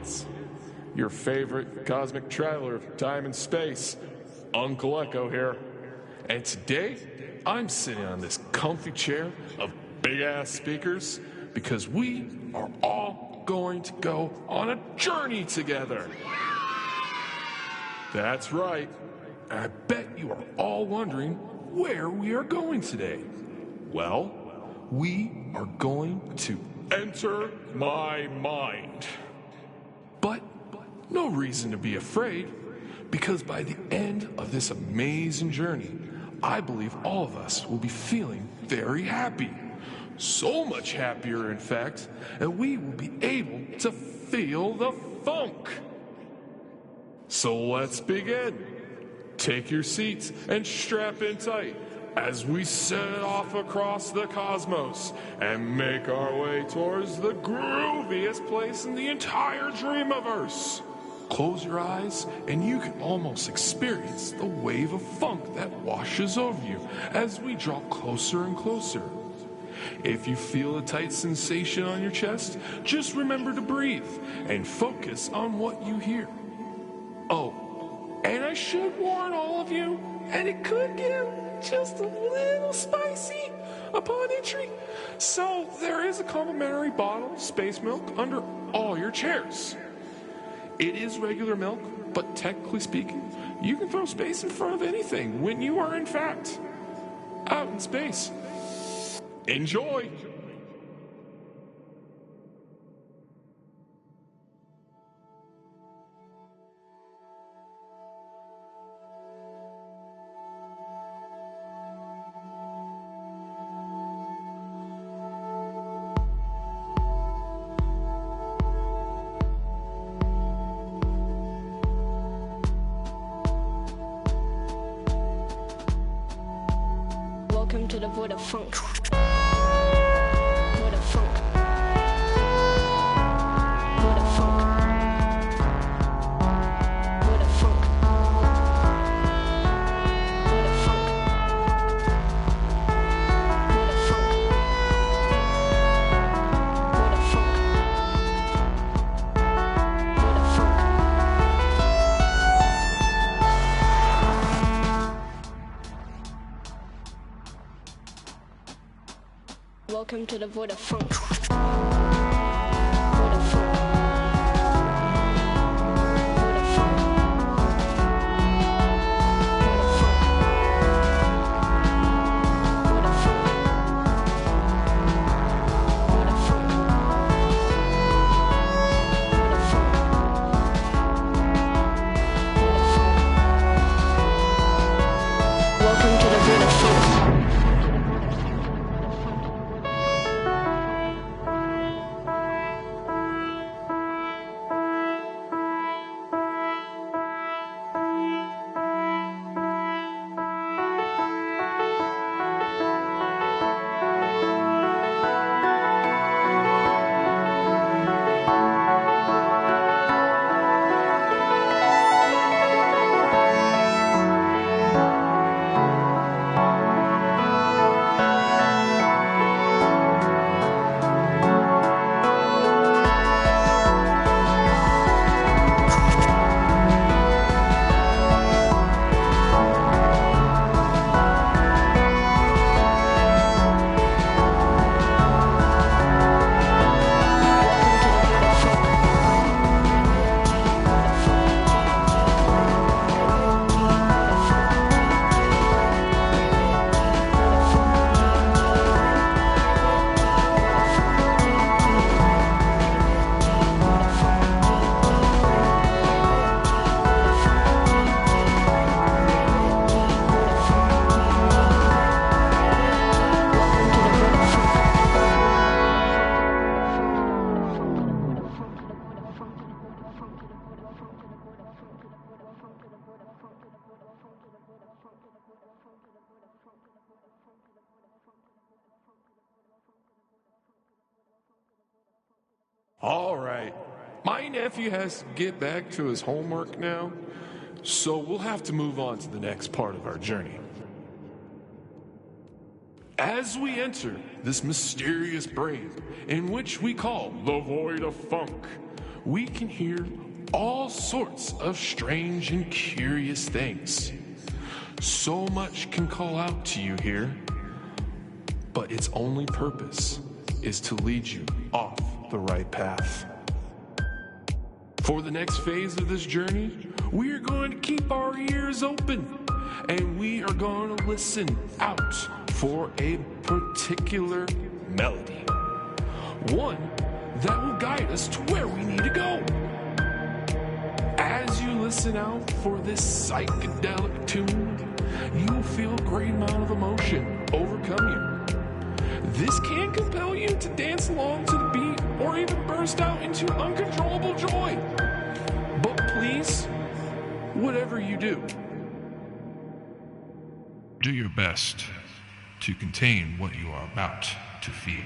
kids. Your favorite cosmic traveler of time and space, Uncle Echo here. And today, I'm sitting on this comfy chair of big-ass speakers because we are all going to go on a journey together. That's right. I bet you are all wondering where we are going today. Well, we are going to enter my mind. But no reason to be afraid, because by the end of this amazing journey, I believe all of us will be feeling very happy. So much happier, in fact, that we will be able to feel the funk. So let's begin. Take your seats and strap in tight as we set off across the cosmos and make our way towards the grooviest place in the entire Dreamiverse. Close your eyes and you can almost experience the wave of funk that washes over you as we draw closer and closer. If you feel a tight sensation on your chest, just remember to breathe and focus on what you hear. Oh, and I should warn all of you, and it could get just a little spicy upon entry. So there is a complimentary bottle of space milk under all your chairs. It is regular milk, but technically speaking, you can throw space in front of anything when you are in fact out in space. Enjoy! Welcome to the Void of Funk. Void of Funk. Void of Funk. Void of Funk. Void of Funk. Void of Funk. Void of Funk. Void of Funk. Welcome to the Void of Funk. Void of Funk. Void of Funk. Void of Funk. Void of Funk. Void of Funk. Void of Funk. Void of Funk. Welcome to the Void of Funk. All right. My nephew has to get back to his homework now, so we'll have to move on to the next part of our journey. As we enter this mysterious brain, in which we call the Void of Funk, we can hear all sorts of strange and curious things. So much can call out to you here, but its only purpose is to lead you off the right path. For the next phase of this journey, we are going to keep our ears open, and we are going to listen out for a particular melody. One that will guide us to where we need to go. As you listen out for this psychedelic tune, you will feel a great amount of emotion overcome you. This can compel you to dance along to the beat or even burst out into uncontrollable joy. But please, whatever you do, do your best to contain what you are about to feel.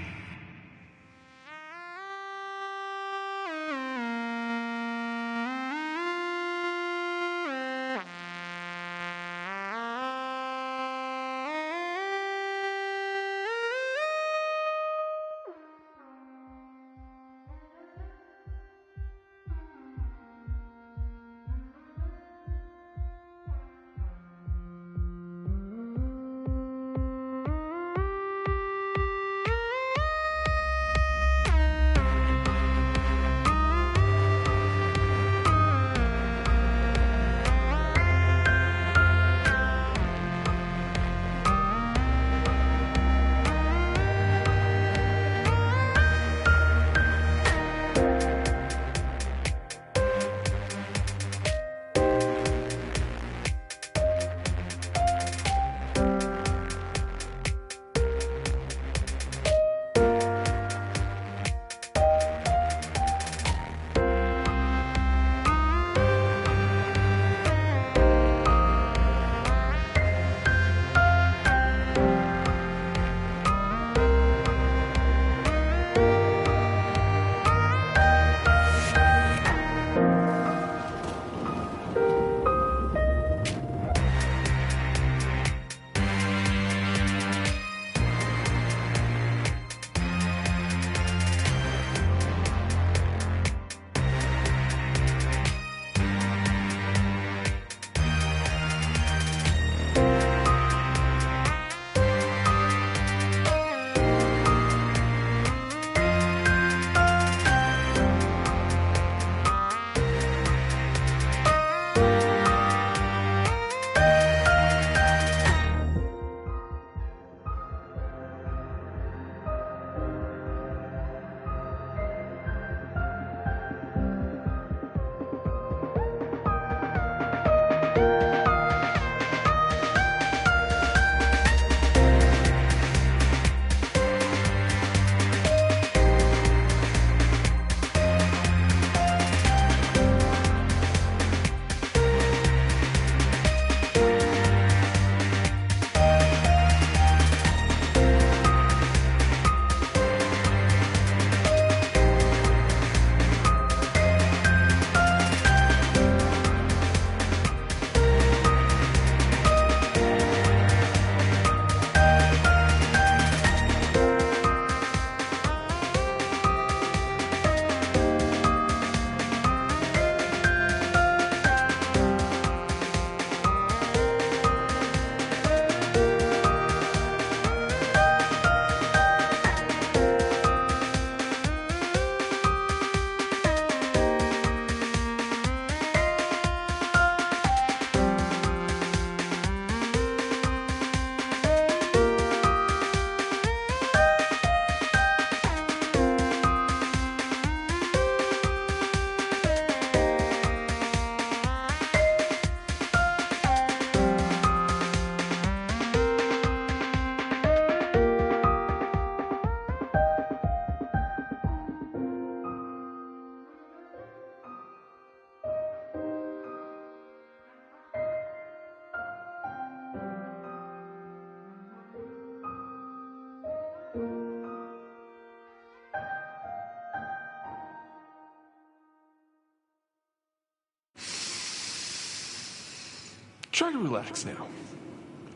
Try to relax now.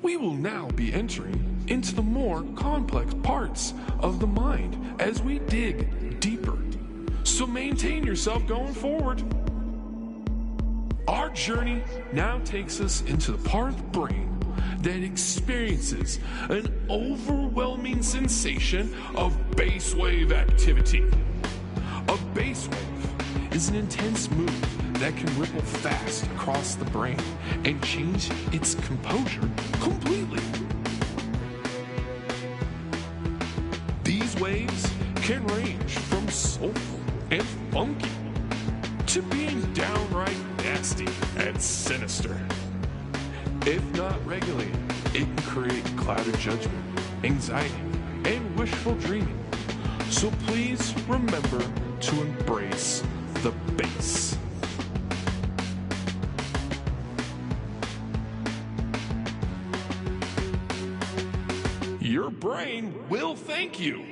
We will now be entering into the more complex parts of the mind as we dig deeper. So maintain yourself going forward. Our journey now takes us into the part of the brain that experiences an overwhelming sensation of base wave activity. A base wave is an intense move that can ripple fast across the brain and change its composure completely. These waves can range from soulful and funky to being downright nasty and sinister. If not regulated, it can create clouded judgment, anxiety, and wishful dreaming. So please remember to embrace the bass. Your brain will thank you.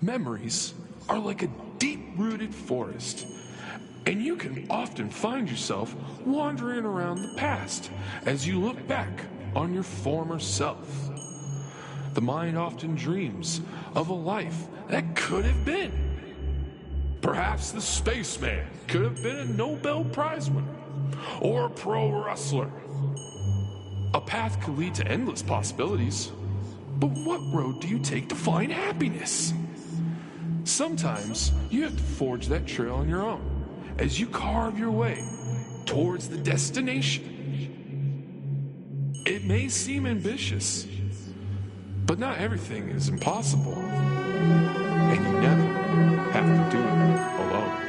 Memories are like a deep-rooted forest, And you can often find yourself wandering around the past as you look back on your former self. The mind often dreams of a life that could have been. Perhaps the spaceman could have been a Nobel Prize winner or a pro wrestler. A path could lead to endless possibilities. But what road do you take to find happiness? Sometimes you have to forge that trail on your own as you carve your way towards the destination. It may seem ambitious, but not everything is impossible. And you never have to do it alone.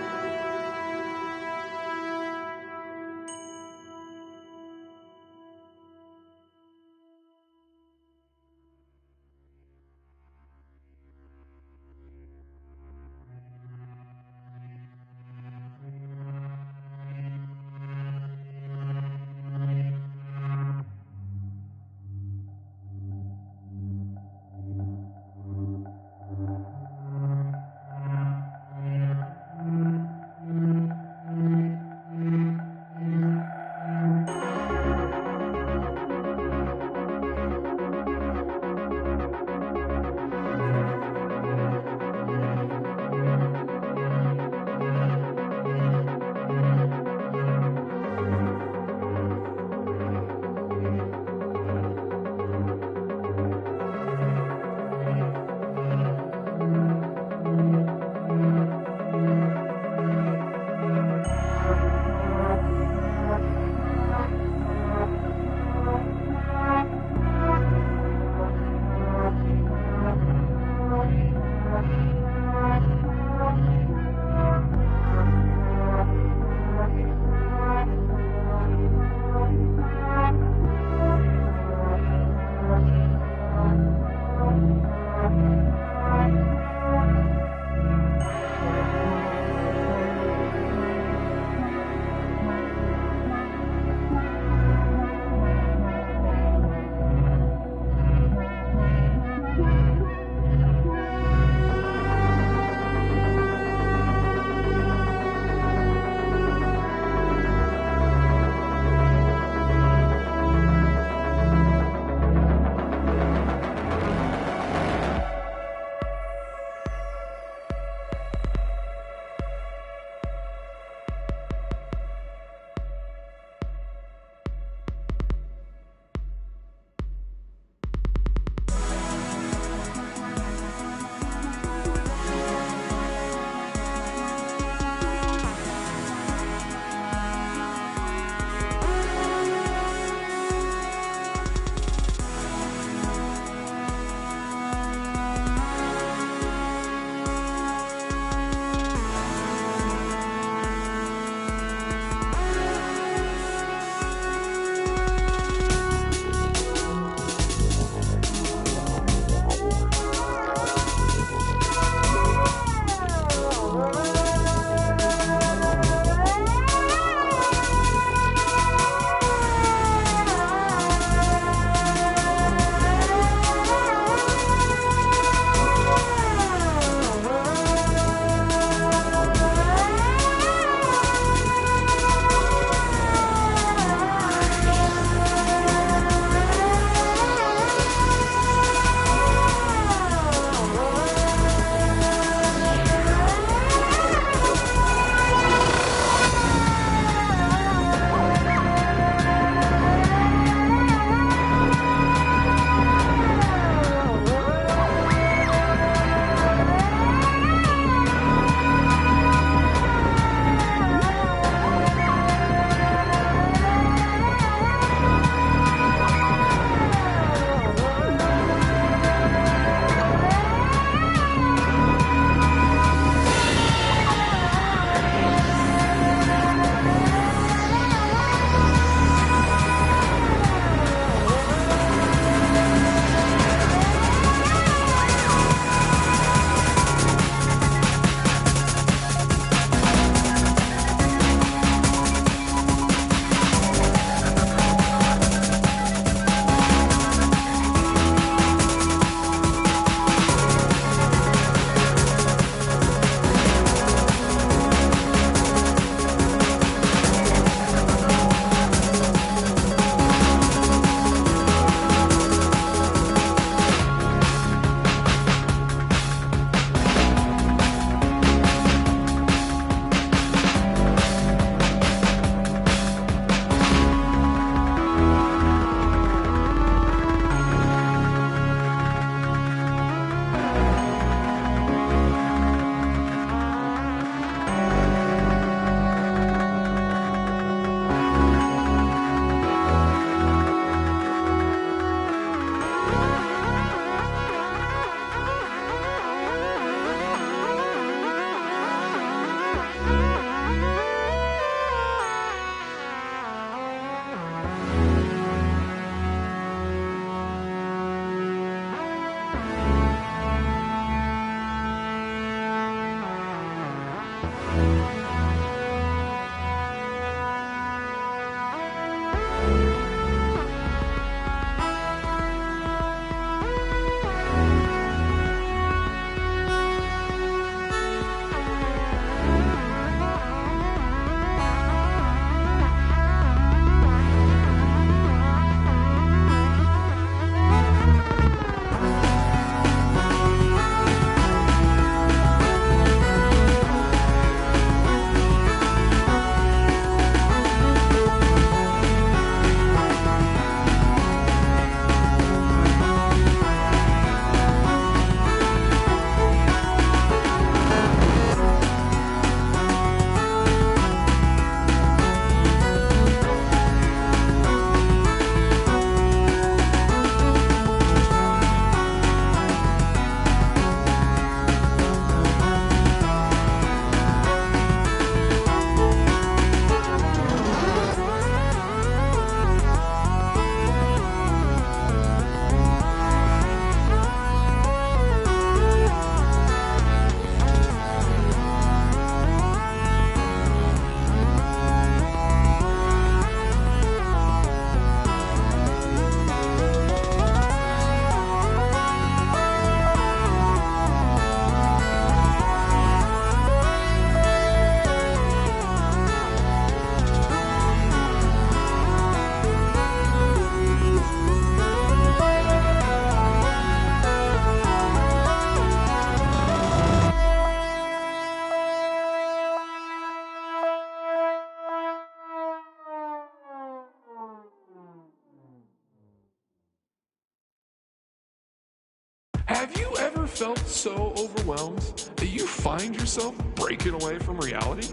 felt so overwhelmed that you find yourself breaking away from reality?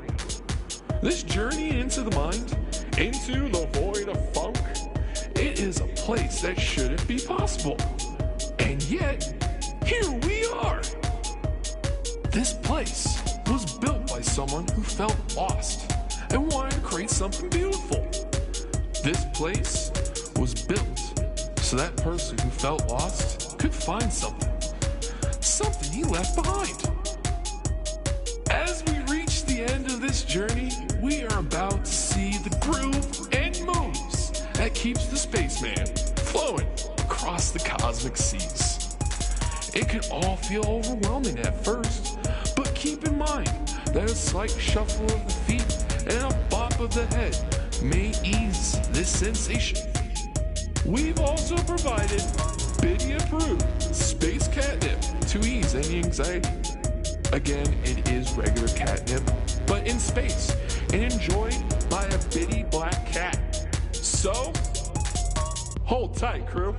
This journey into the mind, into the void of funk, it is a place that shouldn't be possible. And yet, here we are. This place was built by someone who felt lost and wanted to create something beautiful. This place was built so that person who felt lost could find something he left behind. As we reach the end of this journey, we are about to see the groove and moves that keeps the spaceman flowing across the cosmic seas. It can all feel overwhelming at first, but keep in mind that a slight shuffle of the feet and a bop of the head may ease this sensation. We've also provided Biddy-approved space catnip to ease any anxiety. Again, it is regular catnip, but in space and enjoyed by a Biddy black cat. So, hold tight, crew.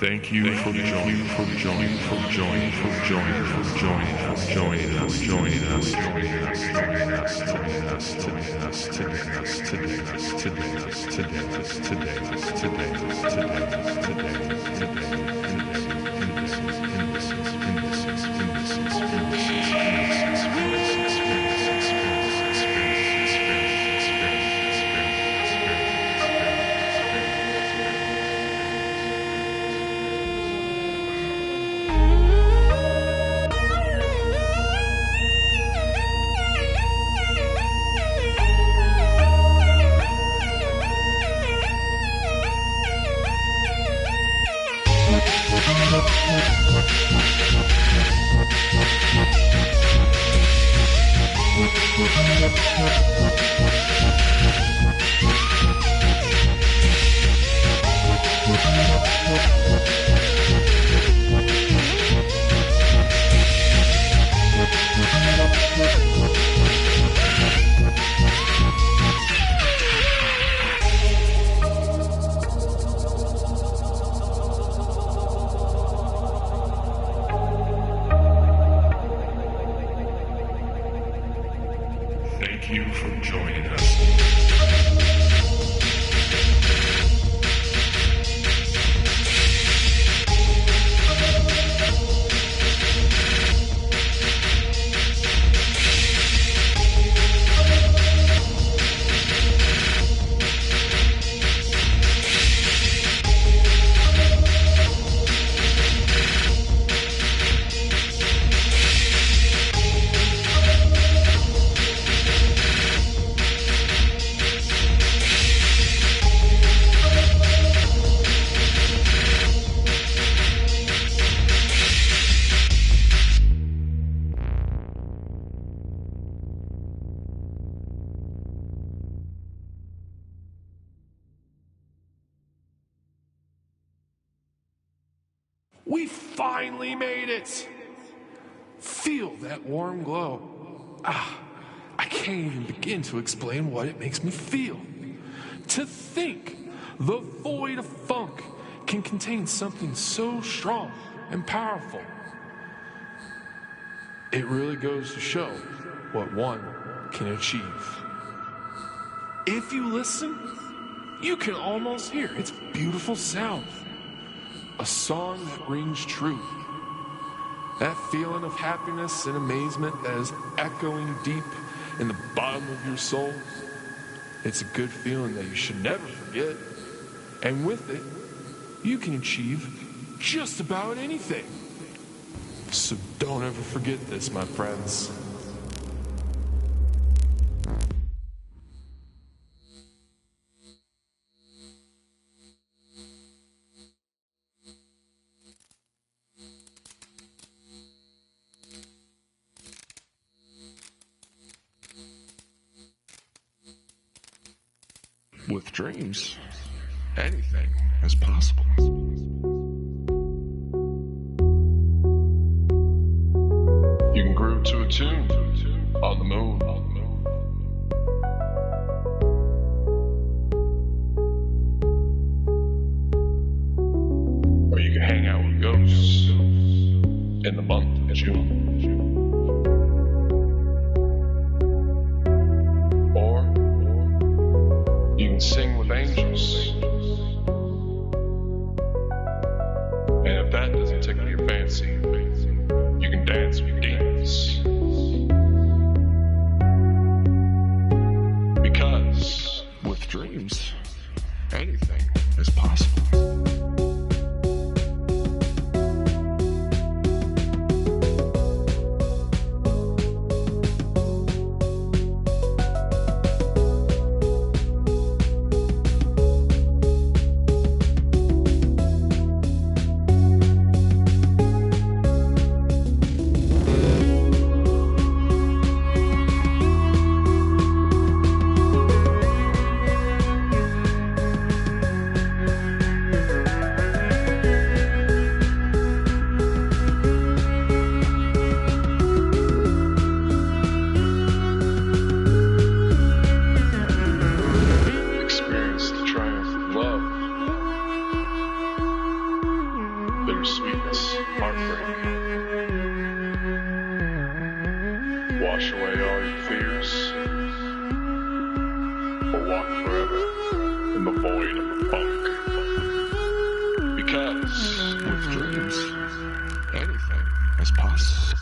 Thank you for joining Thank you for joining us. We finally made it! Feel that warm glow. I can't even begin to explain what it makes me feel. To think the void of funk can contain something so strong and powerful. It really goes to show what one can achieve. If you listen, you can almost hear its beautiful sound. A song that rings true. That feeling of happiness and amazement that is echoing deep in the bottom of your soul. It's a good feeling that you should never forget. And with it, you can achieve just about anything. So don't ever forget this, my friends. With dreams, anything is possible. You can groove to a tune on the moon. Or you can hang out with ghosts in the month of June. Sing with angels. And if that doesn't tickle your fancy, you can dance with demons. Because with dreams, anything is possible. Sweetness, heartbreak. Wash away all your fears, or walk forever in the void of the funk. Because with dreams, anything is possible.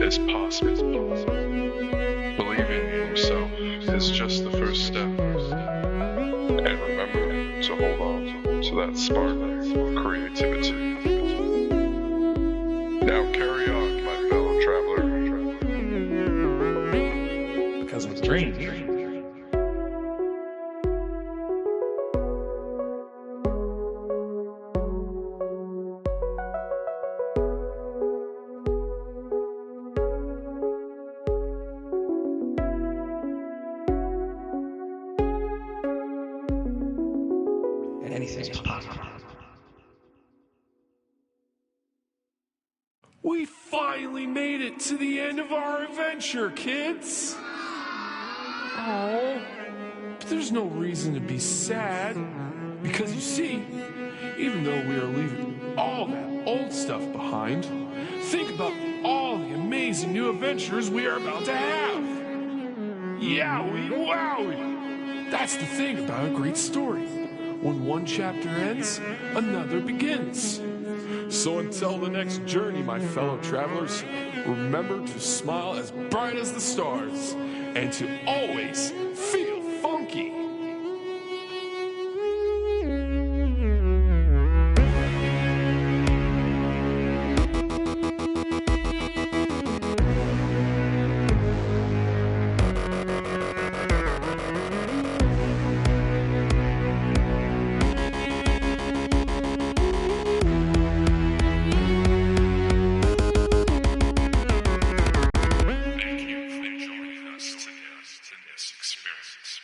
is possible. Believing in yourself is just the first step. And remember to hold on to that spark of creativity. Now carry on, my fellow traveler. Because it's dreams. And anything's possible. We finally made it to the end of our adventure, kids! Oh, but there's no reason to be sad. Because you see, even though we are leaving all that old stuff behind, think about all the amazing new adventures we are about to have. Yowie wowie! That's the thing about a great story. When one chapter ends, another begins. So until the next journey, my fellow travelers, remember to smile as bright as the stars and to always feel funky. Thank you for joining us to this experience.